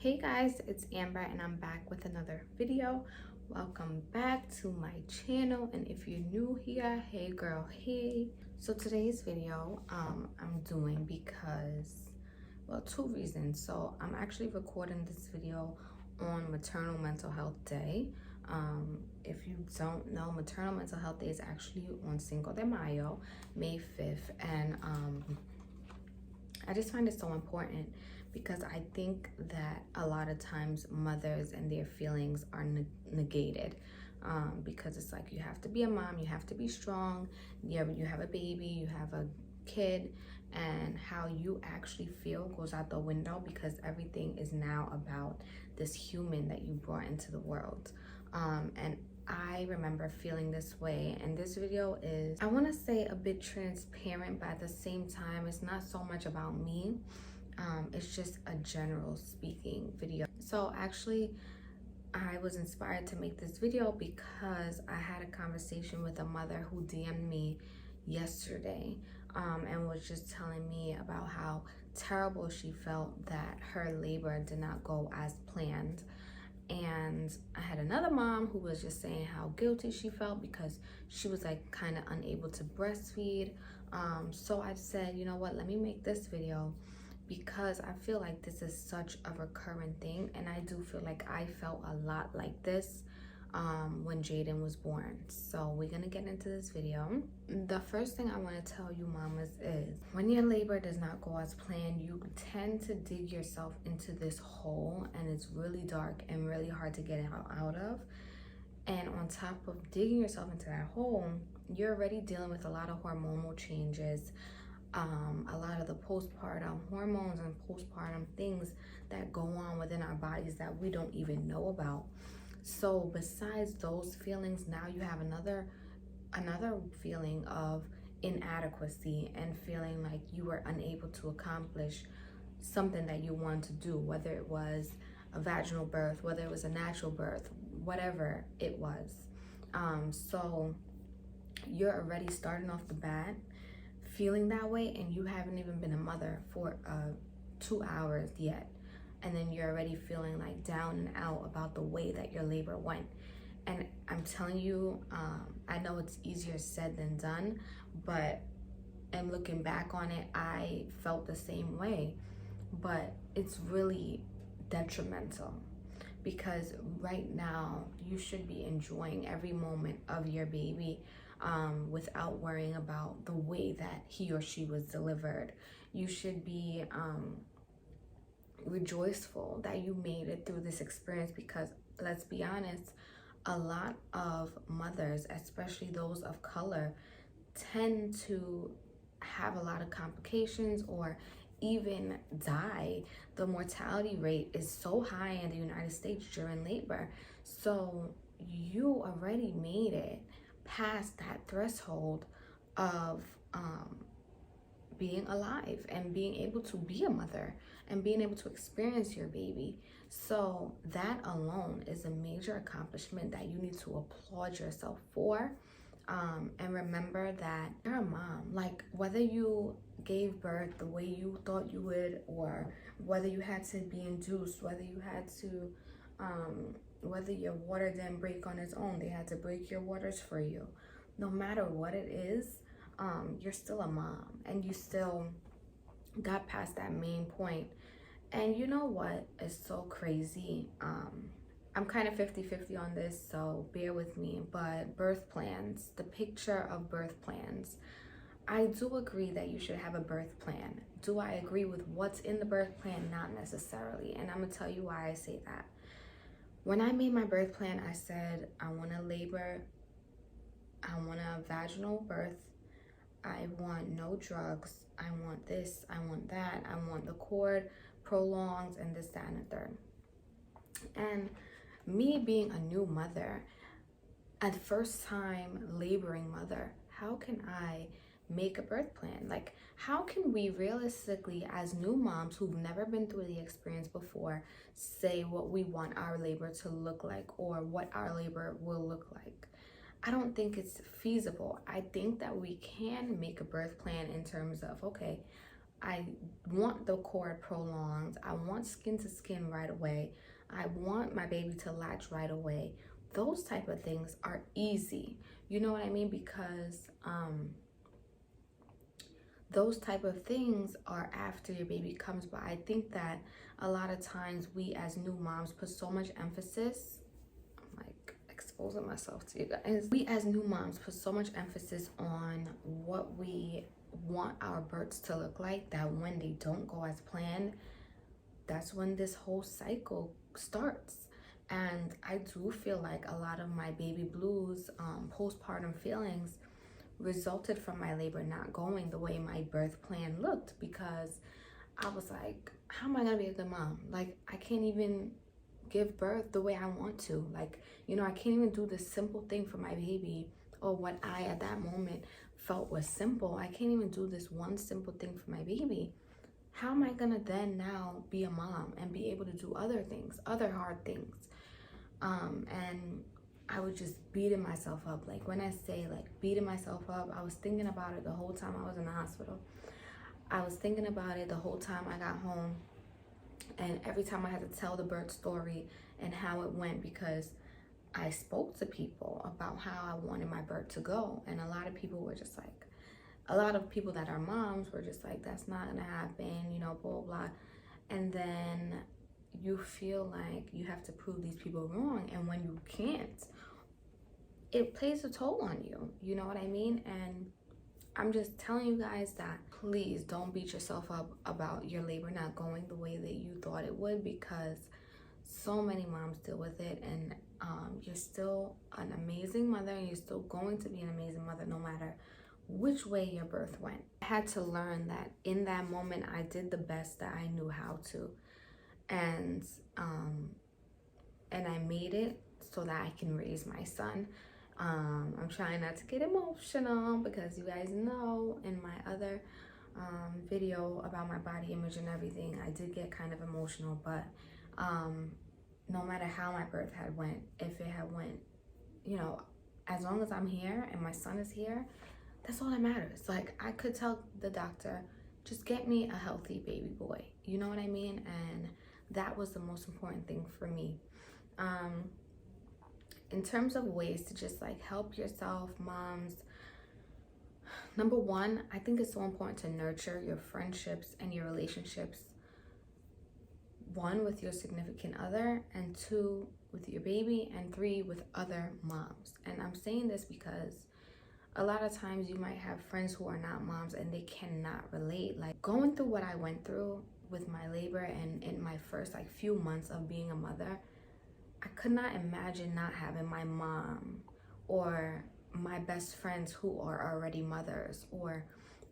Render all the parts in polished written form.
Hey guys, it's Amber and I'm back with another video. Welcome back to my channel, and if you're new here, hey girl, hey. So today's video I'm doing because, well, two reasons. So I'm actually recording this video on Maternal Mental Health Day. If you don't know, Maternal Mental Health Day is actually on Cinco de Mayo, May 5th, and I just find it so important because I think that a lot of times mothers and their feelings are negated, because it's like you have to be a mom, you have to be strong, you have a baby, you have a kid, and how you actually feel goes out the window because everything is now about this human that you brought into the world. And I remember feeling this way, and this video is, I want to say, a bit transparent, but at the same time it's not so much about me. It's just a general speaking video. So actually I was inspired to make this video because I had a conversation with a mother who DM'd me yesterday, and was just telling me about how terrible she felt that her labor did not go as planned. And I had another mom who was just saying how guilty she felt because she was like kind of unable to breastfeed. So I said, you know what, let me make this video because I feel like this is such a recurrent thing, and I do feel like I felt a lot like this when Jaden was born. So we're gonna get into this video. The first thing I want to tell you mamas is, when your labor does not go as planned, you tend to dig yourself into this hole, and it's really dark and really hard to get out of. And on top of digging yourself into that hole, you're already dealing with a lot of hormonal changes, a lot of the postpartum hormones and postpartum things that go on within our bodies that we don't even know about. So besides those feelings, now you have another feeling of inadequacy and feeling like you were unable to accomplish something that you wanted to do, whether it was a vaginal birth, whether it was a natural birth, whatever it was. So you're already starting off the bat feeling that way, and you haven't even been a mother for 2 hours yet, and then you're already feeling like down and out about the way that your labor went. And I'm telling you, I know it's easier said than done, but and looking back on it, I felt the same way. But it's really detrimental because right now you should be enjoying every moment of your baby, without worrying about the way that he or she was delivered. You should be rejoiceful that you made it through this experience, because let's be honest, a lot of mothers, especially those of color, tend to have a lot of complications or even die. The mortality rate is so high in the United States during labor. So you already made it past that threshold of being alive and being able to be a mother and being able to experience your baby. So that alone is a major accomplishment that you need to applaud yourself for. And remember that you're a mom. Like, whether you gave birth the way you thought you would, or whether you had to be induced, whether you had to whether your water didn't break on its own, they had to break your waters for you. No matter what it is, you're still a mom, and you still got past that main point. And you know what is so crazy? I'm kind of 50-50 on this, so bear with me. But birth plans, the picture of birth plans, I do agree that you should have a birth plan. Do I agree with what's in the birth plan? Not necessarily. And I'm gonna tell you why I say that. When I made my birth plan, I said, I want to labor, I want a vaginal birth, I want no drugs, I want this, I want that, I want the cord prolonged, and this, that, and the third. And me being a new mother, a first time laboring mother, how can I make a birth plan? Like, how can we realistically, as new moms who've never been through the experience before, say what we want our labor to look like or what our labor will look like? I don't think it's feasible. I think that we can make a birth plan in terms of, okay, I want the cord prolonged. I want skin to skin right away. I want my baby to latch right away. Those type of things are easy. You know what I mean? Because those type of things are after your baby comes. But I think that a lot of times we as new moms put so much emphasis, I'm like exposing myself to you guys. We as new moms put so much emphasis on what we want our births to look like, that when they don't go as planned, that's when this whole cycle starts. And I do feel like a lot of my baby blues, postpartum feelings, resulted from my labor not going the way my birth plan looked, because I was like, how am I gonna be a good mom? Like, I can't even give birth the way I want to. Like, you know, I can't even do this simple thing for my baby, or what I at that moment felt was simple. I can't even do this one simple thing for my baby. How am I gonna then now be a mom and be able to do other things, other hard things? And I was just beating myself up. Like, when I say like beating myself up, I was thinking about it the whole time I was in the hospital. I was thinking about it the whole time I got home, and every time I had to tell the birth story and how it went, because I spoke to people about how I wanted my birth to go, and a lot of people were just like, a lot of people that are moms were just like, that's not gonna happen, you know, blah blah. And then you feel like you have to prove these people wrong, and when you can't, it plays a toll on you. You know what I mean? And I'm just telling you guys that please don't beat yourself up about your labor not going the way that you thought it would, because so many moms deal with it, and you're still an amazing mother, and you're still going to be an amazing mother no matter which way your birth went. I had to learn that in that moment I did the best that I knew how to, and I made it so that I can raise my son. I'm trying not to get emotional, because you guys know in my other video about my body image and everything, I did get kind of emotional. But no matter how my birth had went, if it had went, you know, as long as I'm here and my son is here, that's all that matters. Like, I could tell the doctor, just get me a healthy baby boy. You know what I mean? And that was the most important thing for me. In terms of ways to just like help yourself, moms, number one, I think it's so important to nurture your friendships and your relationships. One, with your significant other, and two, with your baby, and three, with other moms. And I'm saying this because a lot of times you might have friends who are not moms and they cannot relate. Like, going through what I went through with my labor and in my first like few months of being a mother, I could not imagine not having my mom or my best friends who are already mothers, or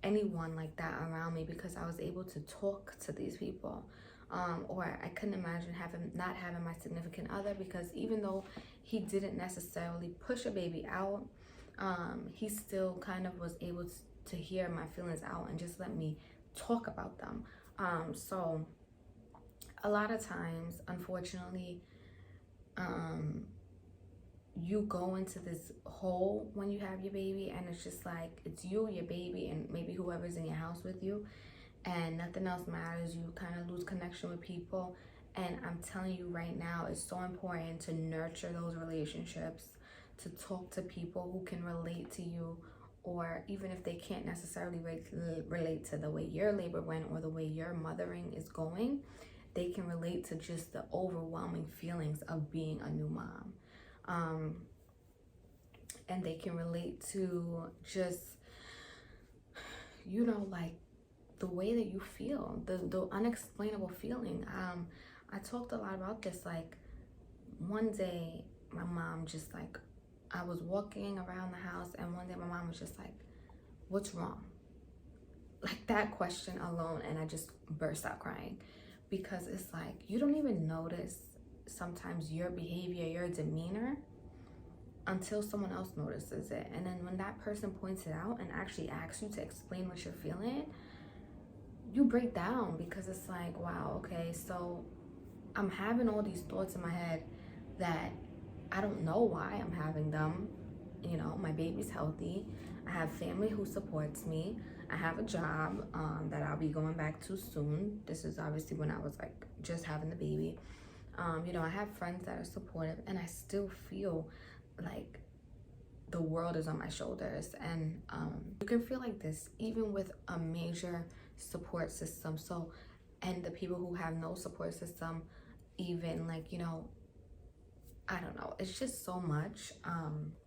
anyone like that around me, because I was able to talk to these people. Or I couldn't imagine not having my significant other, because even though he didn't necessarily push a baby out, he still kind of was able to hear my feelings out and just let me talk about them. So a lot of times, unfortunately, you go into this hole when you have your baby, and it's just like, it's you, your baby, and maybe whoever's in your house with you, and nothing else matters. You kind of lose connection with people. And I'm telling you right now, it's so important to nurture those relationships, to talk to people who can relate to you, or even if they can't necessarily relate to the way your labor went or the way your mothering is going, they can relate to just the overwhelming feelings of being a new mom. And they can relate to just, you know, like the way that you feel, the unexplainable feeling. I talked a lot about this. Like, one day my mom just like, I was walking around the house, and one day my mom was just like, what's wrong? Like, that question alone, and I just burst out crying, because it's like, you don't even notice sometimes your behavior, your demeanor, until someone else notices it. And then when that person points it out and actually asks you to explain what you're feeling, you break down, because it's like, wow, okay, so I'm having all these thoughts in my head that I don't know why I'm having them. You know, my baby's healthy. I have family who supports me. I have a job that I'll be going back to soon. This is obviously when I was like just having the baby. You know, I have friends that are supportive, and I still feel like the world is on my shoulders. And you can feel like this even with a major support system. So, and the people who have no support system, even like, you know, I don't know, it's just so much.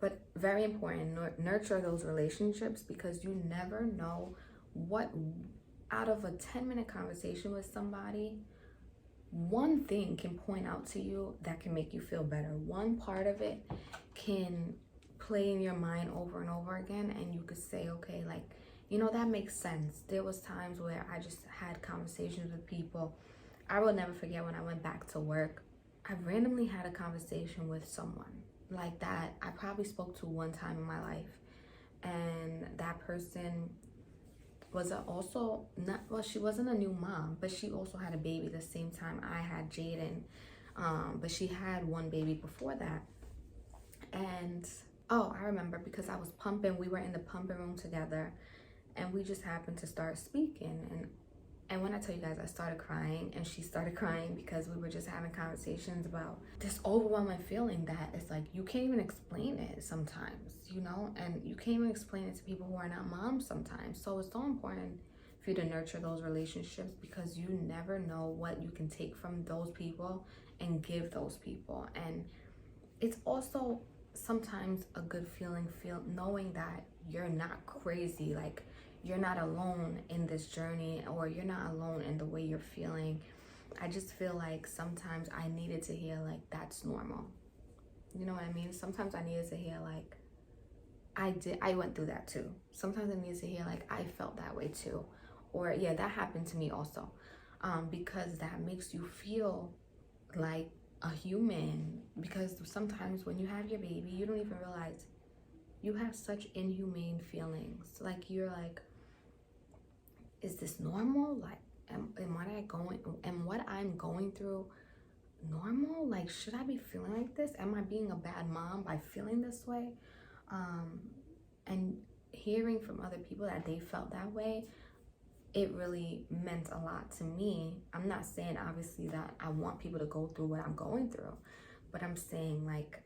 But very important, nurture those relationships, because you never know what, out of a 10-minute conversation with somebody, one thing can point out to you that can make you feel better. One part of it can play in your mind over and over again, and you could say, okay, like, you know, that makes sense. There was times where I just had conversations with people. I will never forget when I went back to work, I randomly had a conversation with someone like that I probably spoke to one time in my life, and that person was also not, well, she wasn't a new mom, but she also had a baby the same time I had Jaden. But she had one baby before that. And oh, I remember, because I was pumping, we were in the pumping room together, and we just happened to start speaking. And when I tell you guys, I started crying and she started crying, because we were just having conversations about this overwhelming feeling that it's like you can't even explain it sometimes, you know, and you can't even explain it to people who are not moms sometimes. So it's so important for you to nurture those relationships, because you never know what you can take from those people and give those people. And it's also sometimes a good feeling, knowing that you're not crazy, like you're not alone in this journey, or you're not alone in the way you're feeling. I just feel like sometimes I needed to hear like that's normal. You know what I mean? Sometimes I needed to hear like I went through that too. Sometimes I needed to hear like I felt that way too. Or yeah, that happened to me also. Because that makes you feel like a human. Because sometimes when you have your baby, you don't even realize you have such inhumane feelings. Like you're like, is this normal? Like, am what I'm going through normal? Like, should I be feeling like this? Am I being a bad mom by feeling this way? And hearing from other people that they felt that way, it really meant a lot to me. I'm not saying obviously that I want people to go through what I'm going through, but I'm saying like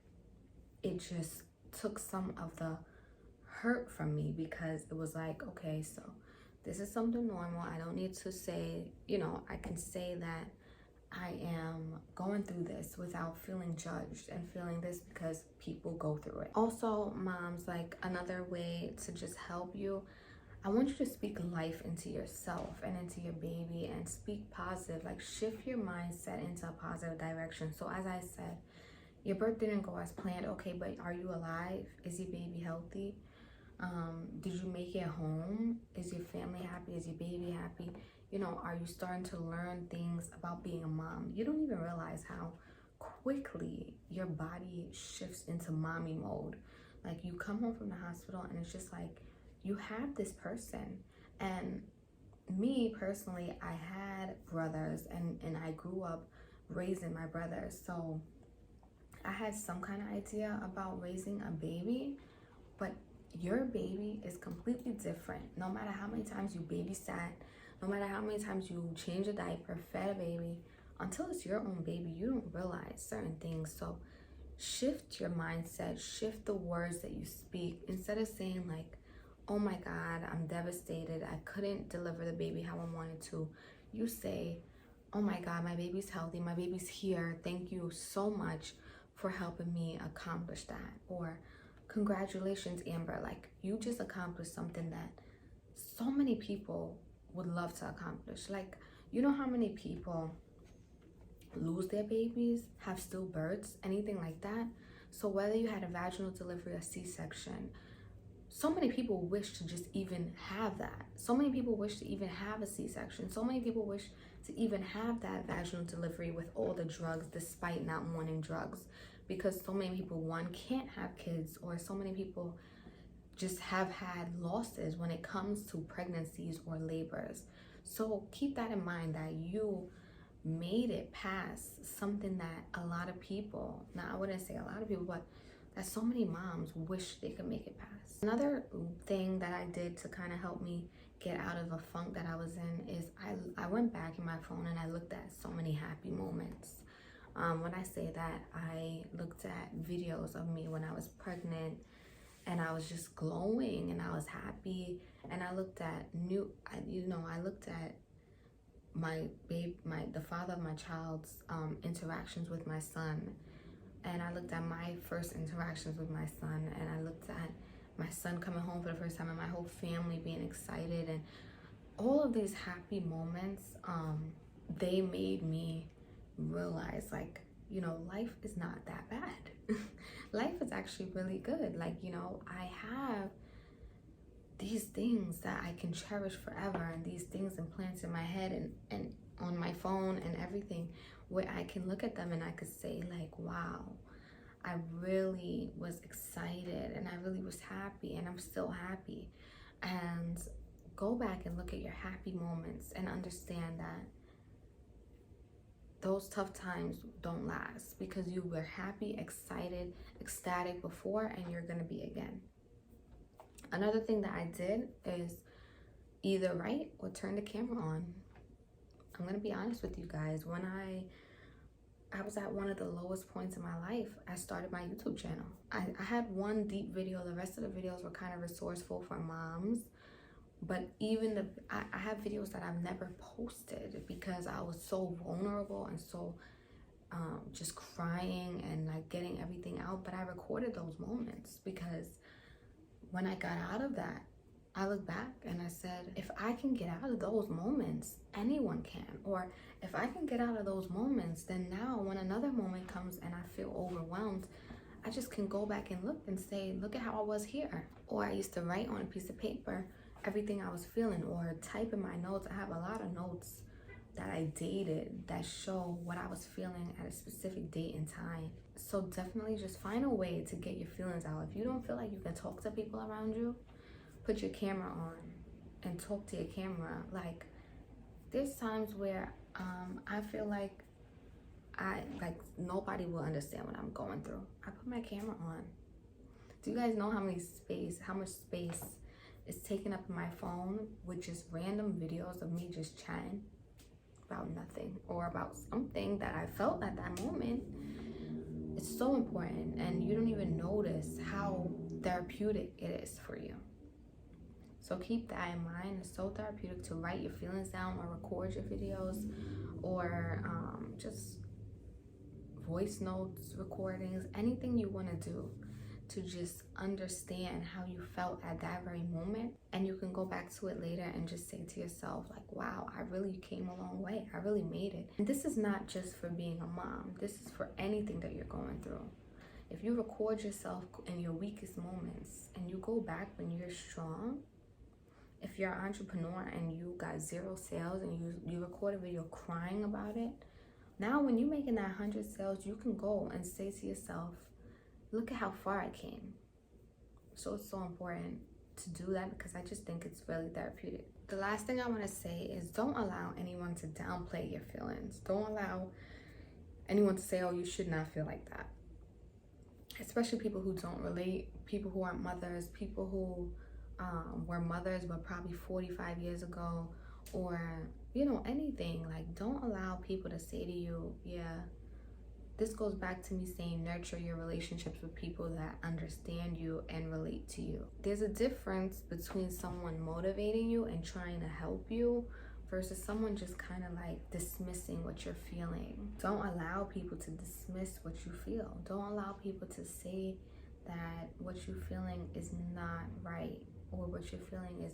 it just took some of the hurt from me, because it was like, okay, so this is something normal. I don't need to say, you know, I can say that I am going through this without feeling judged and feeling this, because people go through it. Also, moms, like another way to just help you, I want you to speak life into yourself and into your baby, and speak positive, like shift your mindset into a positive direction. So as I said, your birth didn't go as planned. Okay, but are you alive? Is your baby healthy? Did you make it home? Is your family happy? Is your baby happy? You know, are you starting to learn things about being a mom? You don't even realize how quickly your body shifts into mommy mode. Like you come home from the hospital and it's just like you have this person. And me personally, I had brothers, and I grew up raising my brothers. So I had some kind of idea about raising a baby, but your baby is completely different. No matter how many times you babysat, no matter how many times you change a diaper, fed a baby, until it's your own baby, you don't realize certain things. So shift your mindset, shift the words that you speak. Instead of saying like, oh my God, I'm devastated, I couldn't deliver the baby how I wanted to, you say, oh my God, my baby's healthy, my baby's here, thank you so much for helping me accomplish that. Or congratulations, Amber, like you just accomplished something that so many people would love to accomplish. Like, you know how many people lose their babies, have stillbirths, anything like that? So whether you had a vaginal delivery or C-section, so many people wish to just even have that. So many people wish to even have a C-section. So many people wish to even have that vaginal delivery with all the drugs, despite not wanting drugs. Because so many people, one, can't have kids, or so many people just have had losses when it comes to pregnancies or labors. So keep that in mind, that you made it past something that a lot of people, now I wouldn't say a lot of people, but that so many moms wish they could make it past. Another thing that I did to kind of help me get out of a funk that I was in is I went back in my phone and I looked at so many happy moments. When I say that, I looked at videos of me when I was pregnant and I was just glowing and I was happy. And I looked at I looked at the father of my child's interactions with my son. And I looked at my first interactions with my son, and I looked at my son coming home for the first time and my whole family being excited, and all of these happy moments, they made me realize, like, you know, life is not that bad. Life is actually really good. Like, you know, I have these things that I can cherish forever, and these things implanted in my head and on my phone and everything, where I can look at them and I could say, like, wow, I really was excited and I really was happy, and I'm still happy. And go back and look at your happy moments and understand that those tough times don't last, because you were happy, excited, ecstatic before, and you're gonna be again. Another thing that I did is either write or turn the camera on. I'm gonna be honest with you guys. When I was at one of the lowest points in my life, I started my YouTube channel. I had one deep video. The rest of the videos were kind of resourceful for moms. But even I have videos that I've never posted because I was so vulnerable and so just crying and like getting everything out. But I recorded those moments because when I got out of that, I look back and I said, if I can get out of those moments, anyone can. Or if I can get out of those moments, then now when another moment comes and I feel overwhelmed, I just can go back and look and say, look at how I was here. Or I used to write on a piece of paper everything I was feeling, or type in my notes. I have a lot of notes that I dated that show what I was feeling at a specific date and time. So definitely just find a way to get your feelings out. If you don't feel like you can talk to people around you, put your camera on and talk to your camera. Like, there's times where I feel like nobody will understand what I'm going through. I put my camera on. Do you guys know how much space is taken up in my phone with just random videos of me just chatting about nothing or about something that I felt at that moment? It's so important, and you don't even notice how therapeutic it is for you. So keep that in mind. It's so therapeutic to write your feelings down or record your videos, or just voice notes, recordings, anything you want to do to just understand how you felt at that very moment. And you can go back to it later and just say to yourself, like, wow, I really came a long way. I really made it. And this is not just for being a mom. This is for anything that you're going through. If you record yourself in your weakest moments and you go back when you're strong, if you're an entrepreneur and you got 0 sales and you record a video crying about it, now when you're making that 100 sales, you can go and say to yourself, look at how far I came. So it's so important to do that, because I just think it's really therapeutic. The last thing I want to say is, don't allow anyone to downplay your feelings. Don't allow anyone to say, oh, you should not feel like that. Especially people who don't relate, people who aren't mothers, people who were mothers but probably 45 years ago, or, you know, anything. Like, don't allow people to say to you, yeah, this goes back to me saying nurture your relationships with people that understand you and relate to you. There's a difference between someone motivating you and trying to help you versus someone just kind of like dismissing what you're feeling. Don't allow people to dismiss what you feel. Don't allow people to say that what you're feeling is not right, or what you're feeling is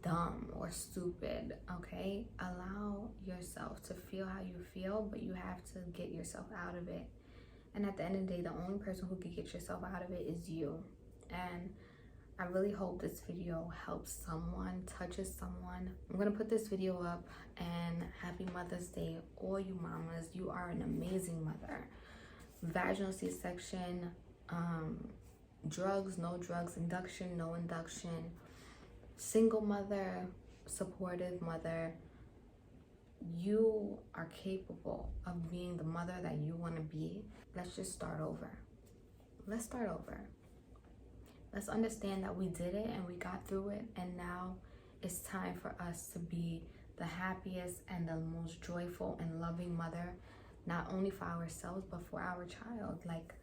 dumb or stupid. Okay, allow yourself to feel how you feel, but you have to get yourself out of it. And at the end of the day, the only person who can get yourself out of it is you. And I really hope this video helps someone, touches someone. I'm gonna put this video up, and happy Mother's Day, all you mamas. You are an amazing mother. Vaginal C-section, drugs, no drugs, induction, no induction, single mother, supportive mother. You are capable of being the mother that you want to be. Let's just start over. let's start over. Let's understand that we did it and we got through it, and now it's time for us to be the happiest and the most joyful and loving mother, not only for ourselves but for our child. Like,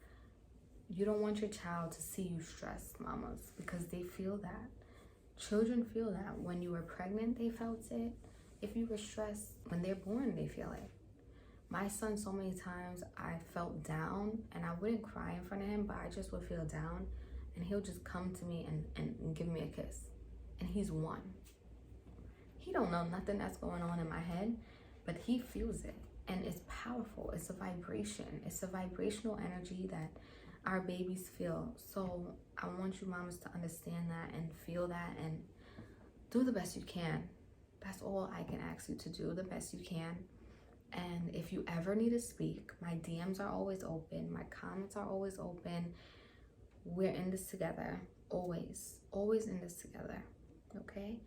you don't want your child to see you stressed, mamas, because they feel that. Children feel that. When you were pregnant, they felt it. If you were stressed, when they're born, they feel it. My son, so many times I felt down, and I wouldn't cry in front of him, but I just would feel down, and he'll just come to me and give me a kiss. And he's 1. He don't know nothing that's going on in my head, but he feels it, and it's powerful. It's a vibration. It's a vibrational energy that our babies feel. So I want you mamas to understand that and feel that and do the best you can. That's all I can ask you to do, the best you can. And if you ever need to speak, my DMs are always open. My comments are always open. We're in this together. Always in this together. Okay?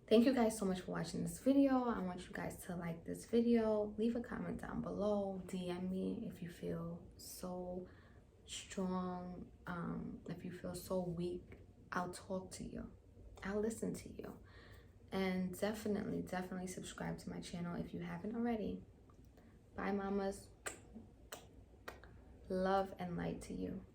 Thank you guys so much for watching this video. I want you guys to like this video. Leave a comment down below. DM me if you feel so strong. If you feel so weak, I'll talk to you. I'll listen to you. And definitely subscribe to my channel if you haven't already. Bye, mamas. Love and light to you.